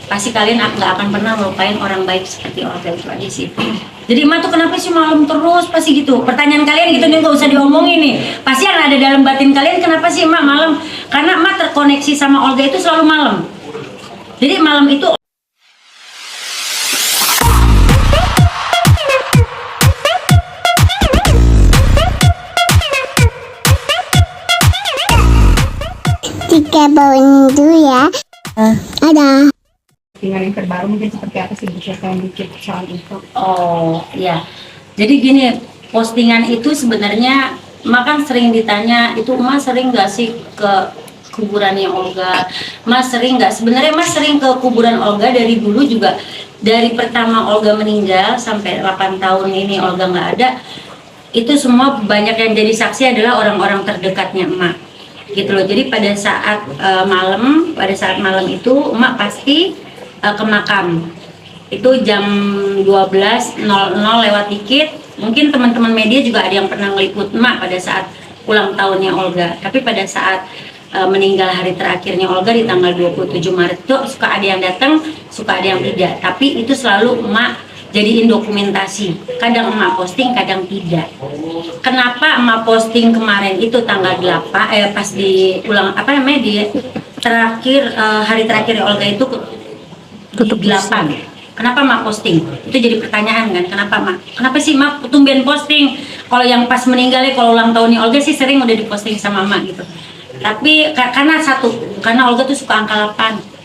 pasti kalian nggak akan pernah melupain orang baik seperti Olga. Itu aja sih. Jadi emak tuh kenapa sih malam terus pasti gitu? Pertanyaan kalian gitu nih, nggak usah diomongin nih. Pasti yang ada dalam batin kalian, kenapa sih emak malam? Karena emak terkoneksi sama Olga itu selalu malam. Jadi malam itu Tiga bawang dulu ya. Ada. Tinggal yang terbaru mungkin seperti apa sih, bicarakan dikit soal itu. oh ya, jadi gini, postingan itu sebenarnya emak kan sering ditanya, itu emak sering nggak sih ke kuburannya Olga? Emak sering nggak? Sebenarnya emak sering ke kuburan Olga dari dulu juga. Dari pertama Olga meninggal sampai 8 tahun ini Olga nggak ada, itu semua banyak yang jadi saksi adalah orang-orang terdekatnya emak gitu loh. Jadi pada saat malam itu emak pasti ke makam. Itu jam 12.00 lewat dikit. Mungkin teman-teman media juga ada yang pernah ngeliput emak pada saat ulang tahunnya Olga. Tapi pada saat meninggal hari terakhirnya Olga di tanggal 27 Maret itu suka ada yang datang, suka ada yang tidak. Tapi itu selalu emak jadiin dokumentasi. Kadang emak posting, kadang tidak. Kenapa emak posting kemarin itu tanggal 8 pas di ulang di terakhir hari terakhir Olga itu tutup 8. Kenapa emak posting? Itu jadi pertanyaan kan, kenapa emak? Kenapa sih emak tumben posting? Kalau yang pas meninggal kalau ulang tahunnya Olga sih sering udah diposting sama emak gitu. Tapi karena Olga tuh suka angka 8.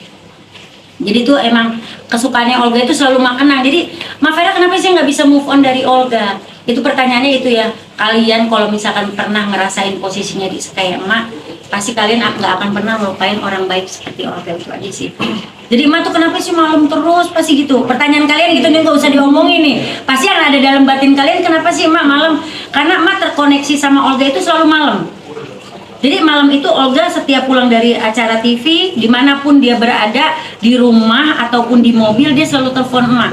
Jadi tuh emang kesukaannya Olga itu selalu emak kenang. Jadi Mak Vera kenapa sih nggak bisa move on dari Olga? Itu pertanyaannya itu ya. Kalian kalau misalkan pernah ngerasain posisinya di kayak emak, pasti kalian nggak akan pernah melupain orang baik seperti Olga. Itu aja sih. Jadi emak tuh kenapa sih malam terus pasti gitu? Pertanyaan kalian gitu nih, nggak usah diomongin nih. Pasti yang ada dalam batin kalian, kenapa sih emak malam? Karena emak terkoneksi sama Olga itu selalu malam. Jadi malam itu Olga setiap pulang dari acara TV, dimanapun dia berada, di rumah ataupun di mobil, dia selalu telepon emak.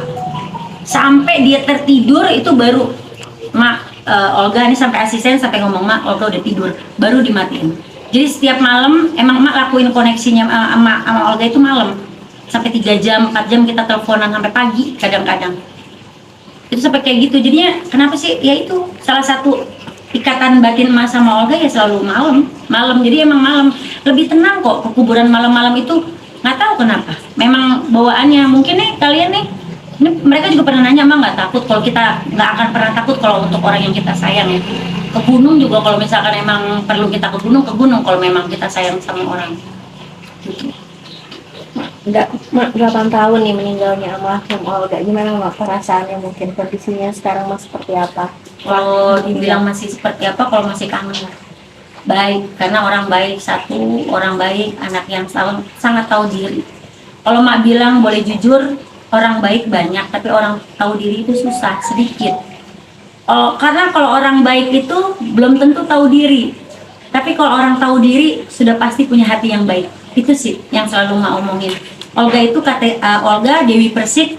Sampai dia tertidur itu baru Olga ini sampai asisten sampai ngomong, "Mak, Olga udah tidur," baru dimatiin. Jadi setiap malam emang emak lakuin koneksinya sama Olga itu malam. Sampai 3 jam, 4 jam kita teleponan sampai pagi kadang-kadang. Itu sampai kayak gitu. Jadinya kenapa sih? Ya itu salah satu ikatan batin emak sama Olga ya selalu malam. Jadi emang malam lebih tenang kok ke kuburan malam-malam itu. Nggak tahu kenapa. Memang bawaannya mungkin nih kalian nih. Ini mereka juga pernah nanya, "Emang nggak takut?" Kalau kita nggak akan pernah takut kalau untuk orang yang kita sayang ya. Ke gunung juga kalau misalkan emang perlu kita ke gunung kalau memang kita sayang sama orang. Gitu. Mak, 8 tahun nih meninggalnya almarhum Olga. Gimana Mak perasaannya, mungkin kondisinya sekarang Mak seperti apa? Kalau dibilang masih seperti apa, kalau masih kangen lah. Baik, karena orang baik, orang baik, anak yang sangat tahu diri. Kalau Mak bilang boleh jujur, orang baik banyak, tapi orang tahu diri itu susah, sedikit. Karena kalau orang baik itu belum tentu tahu diri. Tapi kalau orang tahu diri, sudah pasti punya hati yang baik. Itu sih yang selalu Mak omongin. Olga itu Olga, Dewi Persik,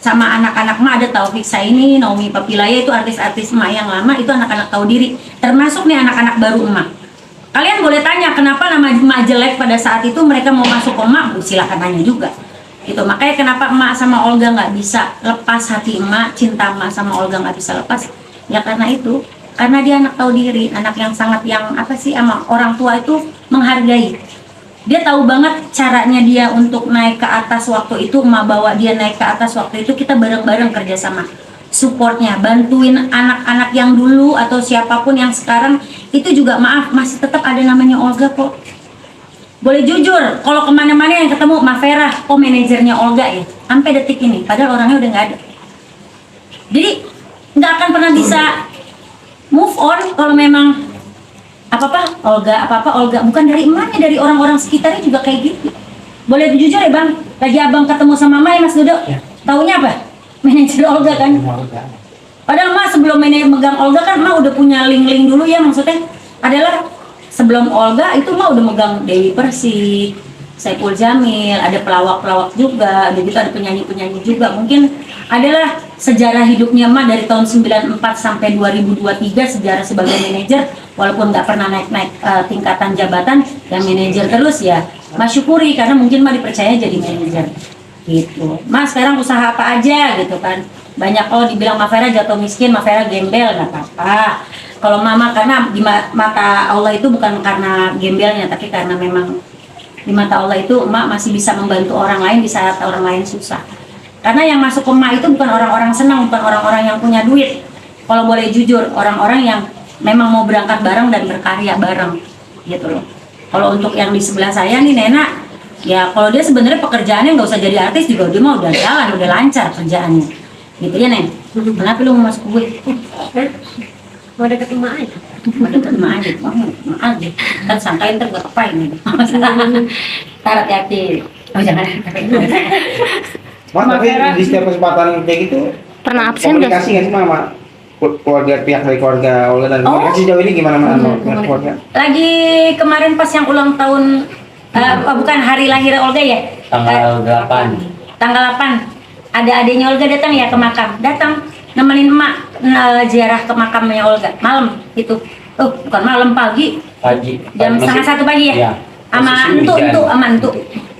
sama anak-anak Mak ada Taufik Saini, Naomi Papilaya, itu artis-artis Mak yang lama, itu anak-anak tahu diri. Termasuk nih anak-anak baru Mak. Kalian boleh tanya kenapa nama Mak jelek pada saat itu, mereka mau masuk ke Mak, silakan tanya juga. Gitu. Makanya kenapa Mak sama Olga nggak bisa lepas hati Mak, cinta Mak sama Olga nggak bisa lepas, ya karena itu. Karena dia anak tahu diri, anak yang sangat sama orang tua itu menghargai. Dia tahu banget caranya dia untuk naik ke atas waktu itu. Emak bawa dia naik ke atas waktu itu, kita bareng-bareng kerjasama, supportnya, bantuin anak-anak yang dulu atau siapapun yang sekarang itu juga, maaf, masih tetap ada namanya Olga kok. Boleh jujur, kalau kemana-mana yang ketemu Mak Vera, manajernya Olga ya, sampai detik ini, padahal orangnya udah nggak ada. Jadi nggak akan pernah bisa move on kalau memang apa-apa Olga, bukan dari emaknya, dari orang-orang sekitarnya juga kayak gitu. Boleh jujur ya Bang, lagi Abang ketemu sama Mai, Mas Dodo, taunya apa? Manajer Olga kan? Padahal Mak sebelum megang Olga kan Mak udah punya link-link dulu ya, maksudnya adalah sebelum Olga itu Mak udah megang Dewi Persik, Saipul Jamil, ada pelawak-pelawak juga, ada gitu, ada penyanyi-penyanyi juga. Mungkin adalah sejarah hidupnya Mak dari tahun 94 sampai 2023, sejarah sebagai manajer, walaupun nggak pernah naik-naik tingkatan jabatan, yang manajer terus ya. Mas syukuri karena mungkin mah dipercaya jadi manajer gitu. Mas sekarang usaha apa aja gitu kan. Banyak dibilang Mafera jatuh miskin, Mafera gembel, nggak apa-apa. Kalau mama karena di mata Allah itu bukan karena gembelnya, tapi karena memang di mata Allah itu emak masih bisa membantu orang lain di saat orang lain susah. Karena yang masuk ke emak itu bukan orang-orang senang, bukan orang-orang yang punya duit. Kalau boleh jujur, orang-orang yang memang mau berangkat bareng dan berkarya bareng gitu loh. Kalau untuk yang di sebelah saya nih Nena, ya kalau dia sebenarnya pekerjaannya nggak usah jadi artis juga, dia mah udah jalan, udah lancar kerjaannya gitu ya Nen. Kenapa lu mau masuk gue? Mau deket emak aja. Mau deket emak aja, emak aja kan sangkain ntar gue kepain nih. Ntar hati-hati. Oh jangan. Mas, tapi di setiap kesempatan kayak gitu Pernah absen nggak? komunikasi nggak sih sama keluarga, pihak dari keluarga Olga dan komunikasi jauh ini gimana dengan keluarga? Lagi kemarin pas yang ulang tahun, bukan hari lahir Olga ya? Tanggal 8. Tanggal 8, ada adiknya Olga datang ya ke makam. Datang, nemenin emak ziarah ke makamnya Olga. Malam itu. Bukan malam, pagi. Pagi. Jam setengah 1 pagi ya? Iya. Sama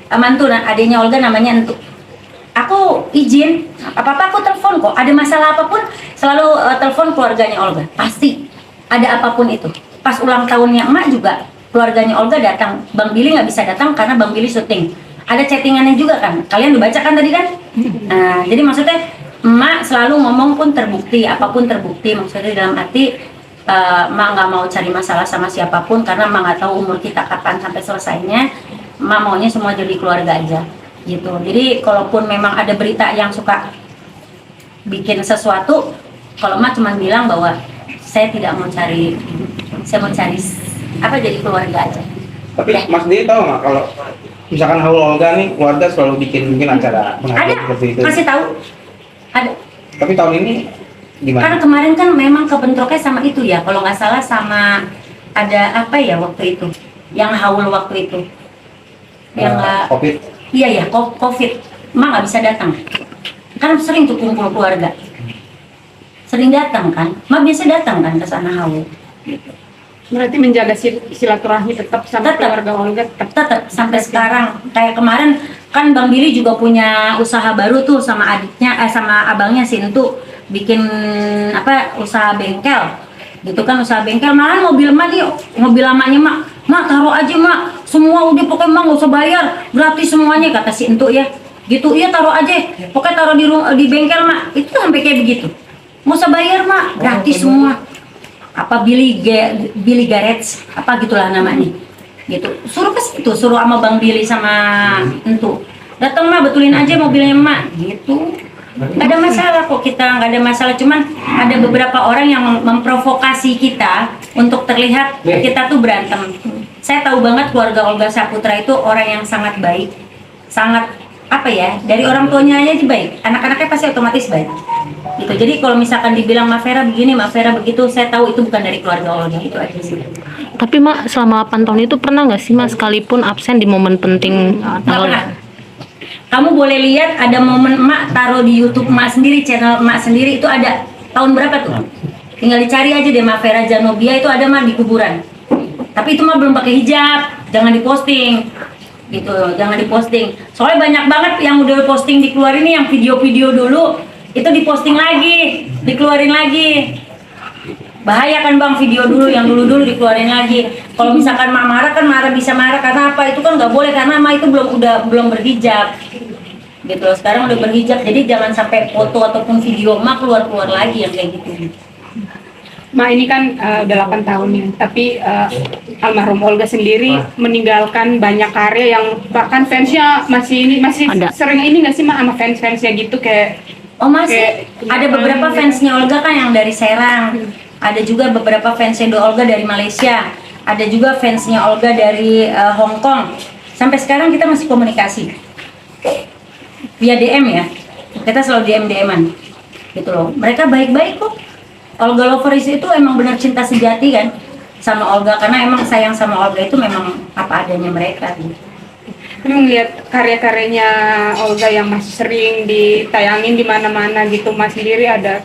sama Entu, adiknya Olga namanya Entu. Aku izin, apa-apa aku telepon kok. Ada masalah apapun, selalu telepon keluarganya Olga. Pasti, ada apapun itu. Pas ulang tahunnya emak juga, keluarganya Olga datang. Bang Billy nggak bisa datang karena Bang Billy syuting. Ada chattingannya juga kan. Kalian udah baca kan tadi kan? Nah, jadi maksudnya emak selalu ngomong pun terbukti, apapun terbukti. Maksudnya dalam arti emak nggak mau cari masalah sama siapapun karena emak nggak tahu umur kita kapan sampai selesainya. Emak maunya semua jadi keluarga aja gitu. Jadi kalaupun memang ada berita yang suka bikin sesuatu, kalau emak cuma bilang bahwa saya tidak mau cari, saya mau cari apa jadi keluarga aja. Tapi Mas sendiri tahu nggak kalau misalkan Haul Olga nih keluarga selalu bikin mungkin acara Ada, pengajian seperti itu? kasih tahu. Ada. Tapi tahun ini gimana? Karena kemarin kan memang kebentroknya sama itu ya, kalau nggak salah sama ada apa ya waktu itu, yang haul waktu itu, yang nggak, COVID. iya ya, COVID, emak nggak bisa datang, kan sering tuh kumpul keluarga, sering datang kan, emak biasa datang kan ke sana haul, Berarti menjaga silaturahmi tetap sama Tetap. keluarga Olga tetap. tetap sampai sekarang. Kayak kemarin kan Bang Billy juga punya usaha baru tuh sama adiknya, sama abangnya sih itu bikin apa usaha bengkel gitu kan, usaha bengkel. Malah mobil emak nih, mobil lamanya mak taruh aja mak, semua udah pokoknya mak nggak usah bayar, gratis semuanya kata si Entuk ya gitu. Iya taruh aja, pokoknya taruh di bengkel mak, itu sampai kayak begitu, nggak usah bayar mak, gratis semua. Apa Billy Garage apa gitulah namanya gitu, suruh ke situ, suruh sama Bang Billy sama Entuk datang mah betulin aja mobilnya emak gitu. Nggak ada masalah kok, kita nggak ada masalah, cuman ada beberapa orang yang memprovokasi kita untuk terlihat kita tuh berantem. Saya tahu banget keluarga Olga Saputra itu orang yang sangat baik, sangat apa ya, dari orang tuanya aja baik, anak-anaknya pasti otomatis baik gitu. Jadi kalau misalkan dibilang Mafera begini, Mafera begitu, saya tahu itu bukan dari keluarga Olga, itu aja sih. Tapi Mak selama 8 tahun itu pernah nggak sih Mak sekalipun absen di momen penting Nggak pernah. Kamu boleh lihat ada momen emak taruh di YouTube emak sendiri, channel emak sendiri itu ada tahun berapa tuh? Tinggal dicari aja deh Mafera Janobia, itu ada mah di kuburan. Tapi itu mah belum pakai hijab, jangan diposting. Gitu, jangan diposting. Soalnya banyak banget yang udah posting dikeluarin nih, yang video-video dulu itu diposting lagi, dikeluarin lagi. Bahaya kan Bang, video dulu yang dulu-dulu dikeluarin lagi. Kalau misalkan mak marah kan bisa marah karena apa? Itu kan nggak boleh karena mak itu belum berhijab. Gitu loh. Sekarang udah berhijab, jadi jangan sampai foto ataupun video mak keluar lagi yang kayak gitu. Ma ini kan udah 8 tahun nih, tapi almarhum Olga sendiri meninggalkan banyak karya yang bahkan fansnya masih Ada. sering ini nggak sih Ma sama fans-fansnya gitu kayak Oh masih, ada beberapa fansnya Olga kan yang dari Serang, ada juga beberapa fansnya Olga dari Malaysia, ada juga fansnya Olga dari Hong Kong. Sampai sekarang kita masih komunikasi via DM ya, kita selalu DM-an gitu loh. Mereka baik-baik kok. Olga Lovers itu emang benar cinta sejati kan sama Olga, karena emang sayang sama Olga itu memang apa adanya mereka gitu. Tapi melihat karya-karyanya Olga yang masih sering ditayangin di mana-mana gitu, Mas sendiri ada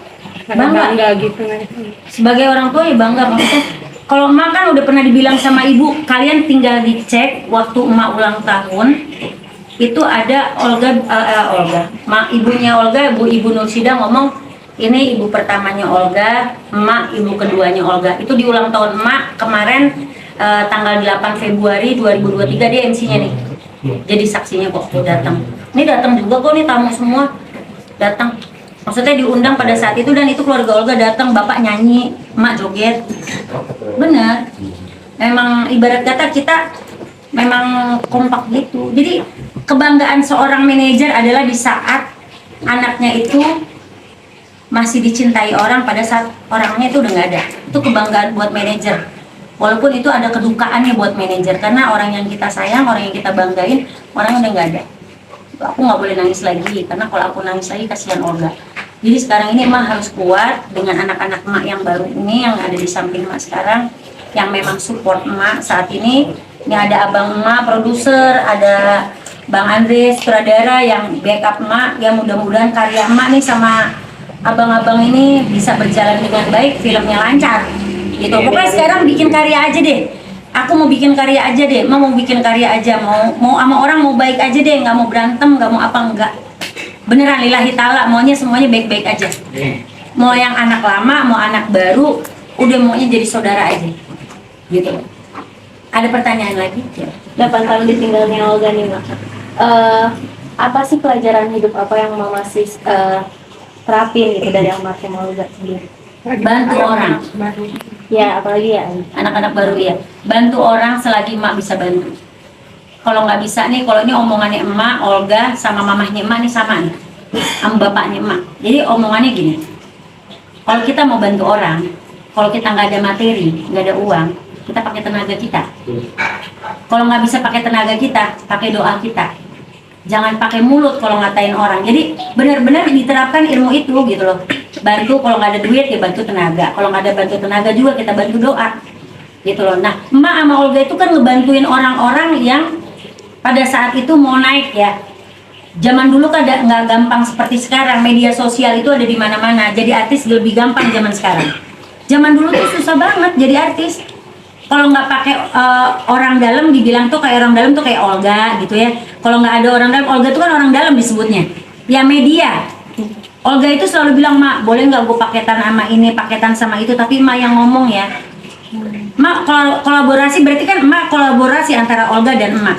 Bangga. bangga gitu nggak? Sebagai orang tua ya bangga, maksudnya Kalau emak kan udah pernah dibilang sama ibu, kalian tinggal dicek waktu emak ulang tahun itu ada ibunya Olga, ibu Nursida ngomong ini ibu pertamanya Olga, emak ibu keduanya Olga. Itu di ulang tahun emak kemarin tanggal 8 Februari 2023 dia MC-nya nih. Jadi saksinya kok datang. Ini datang juga kok nih tamu semua datang. Maksudnya diundang pada saat itu dan itu keluarga Olga datang, bapak nyanyi, emak joget. Bener. Memang ibarat kata kita memang kompak gitu. Jadi kebanggaan seorang manajer adalah di saat anaknya itu masih dicintai orang pada saat orangnya itu udah nggak ada. Itu kebanggaan buat manajer. Walaupun itu ada kedukaannya buat manajer karena orang yang kita sayang, orang yang kita banggain, orangnya udah nggak ada. Aku nggak boleh nangis lagi karena kalau aku nangis lagi kasihan Olga. Jadi sekarang ini emak harus kuat dengan anak-anak emak yang baru ini yang ada di samping emak sekarang yang memang support emak saat ini. Ini ada abang emak produser, ada Bang Andre sutradara yang backup emak, yang mudah-mudahan karya emak nih sama abang-abang ini bisa berjalan dengan baik, filmnya lancar gitu. Pokoknya sekarang bikin karya aja deh. Aku mau bikin karya aja deh, mau bikin karya aja, mau sama orang mau baik aja deh, nggak mau berantem, nggak mau apa enggak. Beneran lillahi ta'ala, maunya semuanya baik-baik aja. Mau yang anak lama, mau anak baru, udah maunya jadi saudara aja. Gitu. Ada pertanyaan lagi? 8 tahun ditinggalnya Olga nih Mak. Apa sih pelajaran hidup apa yang Mama masih terapin gitu dari almarhum Olga sendiri? Bantu orang. Ya apalagi ya Anak-anak baru ya. Bantu orang selagi emak bisa bantu. Kalau nggak bisa nih, kalau ini omongannya emak, Olga sama mamahnya emak nih sama nih, sama bapaknya emak. Jadi omongannya gini, kalau kita mau bantu orang, kalau kita nggak ada materi, nggak ada uang, kita pakai tenaga kita. Kalau nggak bisa pakai tenaga kita, pakai doa kita. Jangan pakai mulut kalau ngatain orang. Jadi benar-benar diterapkan ilmu itu gitu loh. Bantu kalau nggak ada duit ya bantu tenaga. Kalau nggak ada bantu tenaga juga kita bantu doa. Gitu loh. Nah, emak sama Olga itu kan ngebantuin orang-orang yang pada saat itu mau naik ya. Zaman dulu kan nggak gampang seperti sekarang. Media sosial itu ada di mana-mana. Jadi artis lebih gampang zaman sekarang. Zaman dulu tuh susah banget jadi artis. Kalau nggak pakai orang dalam dibilang tuh kayak orang dalam tuh kayak Olga gitu ya. Kalau nggak ada orang dalam, Olga tuh kan orang dalam disebutnya. Ya media. Olga itu selalu bilang, Mak, boleh nggak gue paketan sama ini, paketan sama itu, tapi Mak yang ngomong ya. Mak kolaborasi berarti kan Mak kolaborasi antara Olga dan Emak.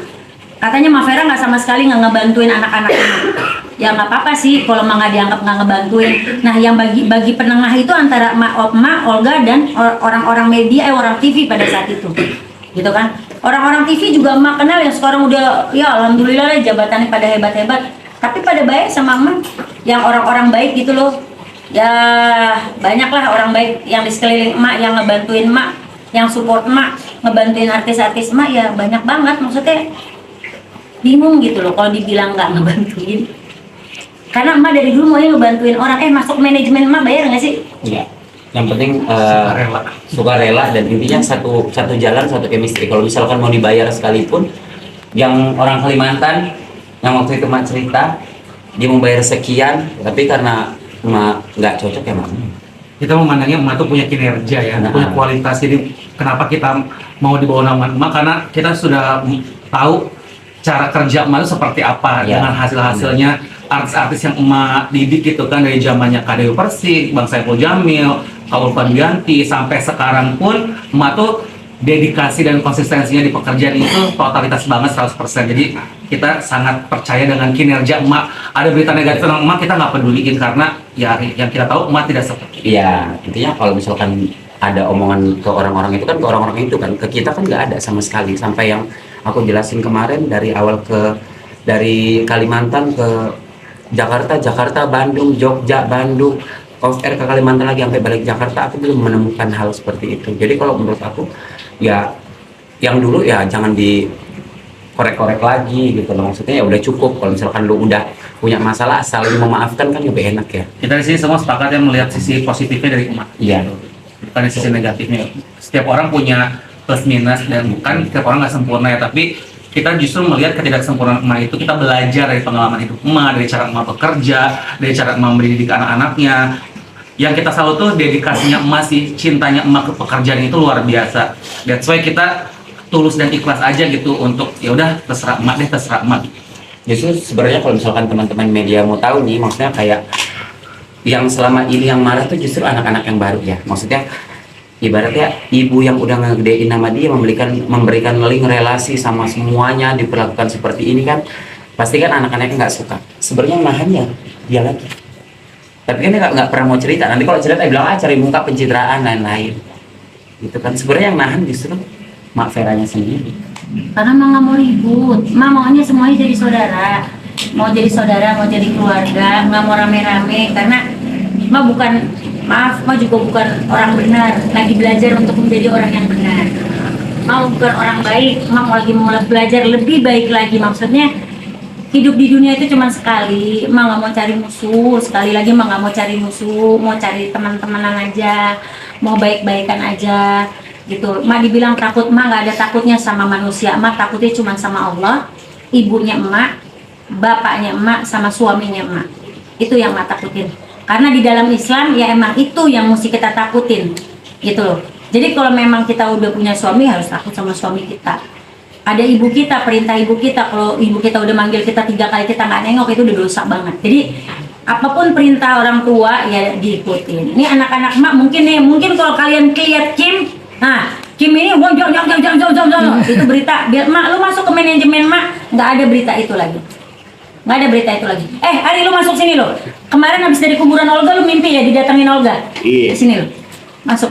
Katanya Mak Vera nggak sama sekali nggak ngebantuin anak-anak Emak. Ya nggak apa-apa sih kalau Mak nggak dianggap nggak ngebantuin. Nah yang bagi penengah itu antara Emak, Olga dan orang-orang media, orang TV pada saat itu, gitu kan? Orang-orang TV juga Emak kenal yang sekarang udah ya alhamdulillah lah jabatannya pada hebat-hebat. Tapi pada baik sama Emak, yang orang-orang baik gitu loh. Ya banyaklah orang baik yang di sekeliling Emak yang ngebantuin Emak, yang support Emak, ngebantuin artis-artis Emak ya banyak banget. Maksudnya bingung gitu loh kalau dibilang nggak ngebantuin. Karena Emak dari dulu maunya ngebantuin orang. Masuk manajemen Emak bayar nggak sih? Iya. Yang penting suka rela dan intinya satu jalan, satu chemistry. Kalau misalkan mau dibayar sekalipun, yang orang Kalimantan yang waktu itu Emak cerita dia mau bayar sekian, tapi karena Emak nggak cocok ya Mak. Kita memandangnya emak tuh punya kinerja ya, punya kualitas. Jadi kenapa kita mau dibawa nama emak? Karena kita sudah tahu cara kerja emak itu seperti apa dengan hasil-hasilnya artis-artis yang emak didik gitu kan dari zamannya Kak Dewi Persik, Bang Saiful Jamil, Kak Ulfa Bianti sampai sekarang pun emak tuh dedikasi dan konsistensinya di pekerjaan itu totalitas banget 100%. Jadi kita sangat percaya dengan kinerja emak. Ada berita negatif tentang emak kita nggak peduliin karena ya yang kita tahu emak tidak seperti itu. Iya, intinya kalau misalkan ada omongan ke orang-orang itu kan ke orang-orang itu kan ke kita kan nggak ada sama sekali. Sampai yang aku jelasin kemarin dari awal dari Kalimantan ke Jakarta, Bandung, Jogja, Bandung, off air ke Kalimantan lagi sampai balik Jakarta, aku belum menemukan hal seperti itu. Jadi kalau menurut aku ya yang dulu ya jangan dikorek-korek lagi gitu loh. Maksudnya ya udah cukup. Kalau misalkan lu udah punya masalah saling memaafkan kan lebih enak ya. Kita di sini semua sepakat ya melihat sisi positifnya dari emak. Iya. Bukan sisi negatifnya. Setiap orang punya plus minus dan bukan setiap orang nggak sempurna ya, tapi kita justru melihat ketidaksempurnaan emak itu, kita belajar dari pengalaman hidup emak, dari cara emak bekerja, dari cara emak mendidik anak-anaknya. yang kita salut tuh dedikasinya emak sih, cintanya emak ke pekerjaan itu luar biasa. That's why kita tulus dan ikhlas aja gitu untuk ya udah terserah emak deh, terserah emak. Justru sebenarnya kalau misalkan teman-teman media mau tahu nih, maksudnya kayak yang selama ini yang marah tuh justru anak-anak yang baru ya. Maksudnya ibaratnya ibu yang udah ngegedein nama dia, memberikan link relasi sama semuanya, diperlakukan seperti ini kan, pasti kan anak-anaknya nggak suka. Sebenarnya nahannya dia lagi, tapi kan dia nggak pernah mau cerita. Nanti kalau cerita dia bilang cari muka, pencitraan, lain-lain gitu kan. Sebenarnya yang nahan justru Mak Veranya sendiri, Karena mah nggak mau ribut, mah maunya semuanya jadi saudara, mau jadi keluarga, nggak mau rame-rame. Karena mah bukan, maaf, mah juga bukan orang benar, lagi belajar untuk menjadi orang yang benar. Mah bukan orang baik, mah lagi mau belajar lebih baik lagi. Maksudnya hidup di dunia itu cuma sekali, mah nggak mau cari musuh. Sekali lagi mah nggak mau cari musuh, mau cari teman-temanan aja, mau baik-baikan aja gitu. Mah dibilang takut, mah nggak ada takutnya sama manusia, mah takutnya cuma sama Allah, ibunya emak, bapaknya emak, sama suaminya emak. Itu yang mah takutin. Karena di dalam Islam ya emang itu yang mesti kita takutin gitu loh. Jadi kalau memang kita udah punya suami, harus takut sama suami kita. Ada ibu kita, perintah ibu kita, kalau ibu kita udah manggil kita 3 kali kita nggak nengok, itu udah dosa banget. Jadi apapun perintah orang tua ya diikutin. Ini anak-anak mak mungkin kalau kalian lihat Kim, nah Kim ini itu berita, biar mak lu masuk ke manajemen mak, nggak ada berita itu lagi. Nggak ada berita itu lagi. Ari lu masuk sini lo. Kemarin habis dari kuburan Olga lu mimpi ya didatengin Olga. Iya. Sini lo. Masuk.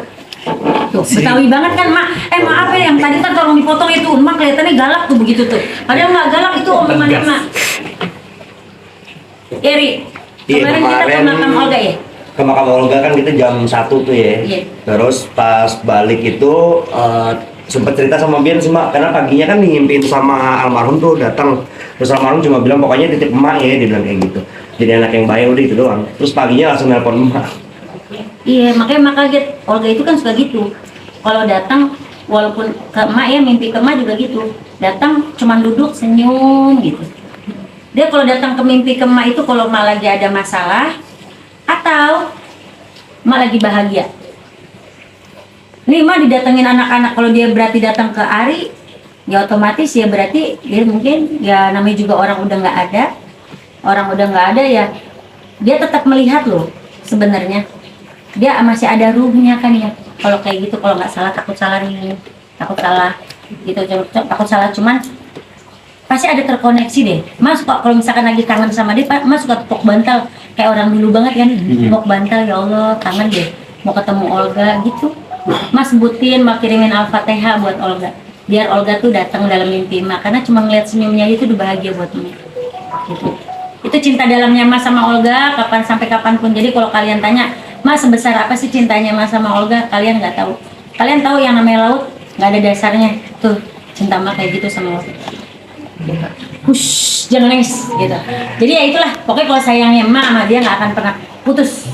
Tuh, Betawi banget kan, Mak. Maaf ya, yang tadi kan tolong dipotong itu. Mak kelihatannya galak tuh begitu tuh. Padahal nggak galak, itu omongannya Mak. Eri, Iya, kemarin kita ke kemarin makam Olga ya? ke makam Olga kan kita jam 1 tuh ya. Iya. Terus pas balik itu sempet cerita sama Bian sih Mak, karena paginya kan ngimpiin sama almarhum tuh datang. Terus almarhum cuma bilang pokoknya titip emak ya, dia bilang kayak gitu. Jadi anak yang baik udah itu doang. Terus paginya langsung nelpon emak. Iya, makanya Mak kaget. Olga itu kan suka gitu. Kalau datang, walaupun ke emak ya, mimpi ke emak juga gitu. Datang cuman duduk senyum gitu. Dia kalau datang ke mimpi ke emak itu kalau emak lagi ada masalah atau emak lagi bahagia. Nih emak didatengin anak-anak, kalau dia berarti datang ke Ari, ya otomatis ya berarti dia mungkin ya namanya juga orang udah nggak ada ya, dia tetap melihat loh sebenarnya. Dia masih ada ruhnya kan ya. Kalau kayak gitu, kalau nggak salah, takut salah gitu, takut salah, cuman pasti ada terkoneksi deh. Mas kalau misalkan lagi kangen sama dia, Mas suka tepuk bantal kayak orang dulu banget kan, tepuk bantal, ya Allah kangen deh mau ketemu Olga gitu. Mas sebutin, mau kirimin Al-Fatihah buat Olga, biar Olga tuh datang dalam mimpi Mak, karena cuma ngeliat senyumnya itu udah bahagia buat Mak gitu. Itu cinta dalamnya Mas sama Olga sampai kapanpun. Jadi kalau kalian tanya, Mas sebesar apa sih cintanya Mas sama Olga, kalian nggak tahu. Kalian tahu yang namanya laut nggak ada dasarnya. Tuh cinta Mak kayak gitu sama Olga. Hush, jangan nangis gitu. Jadi ya itulah, pokoknya kalau sayangnya Mak sama dia nggak akan pernah putus.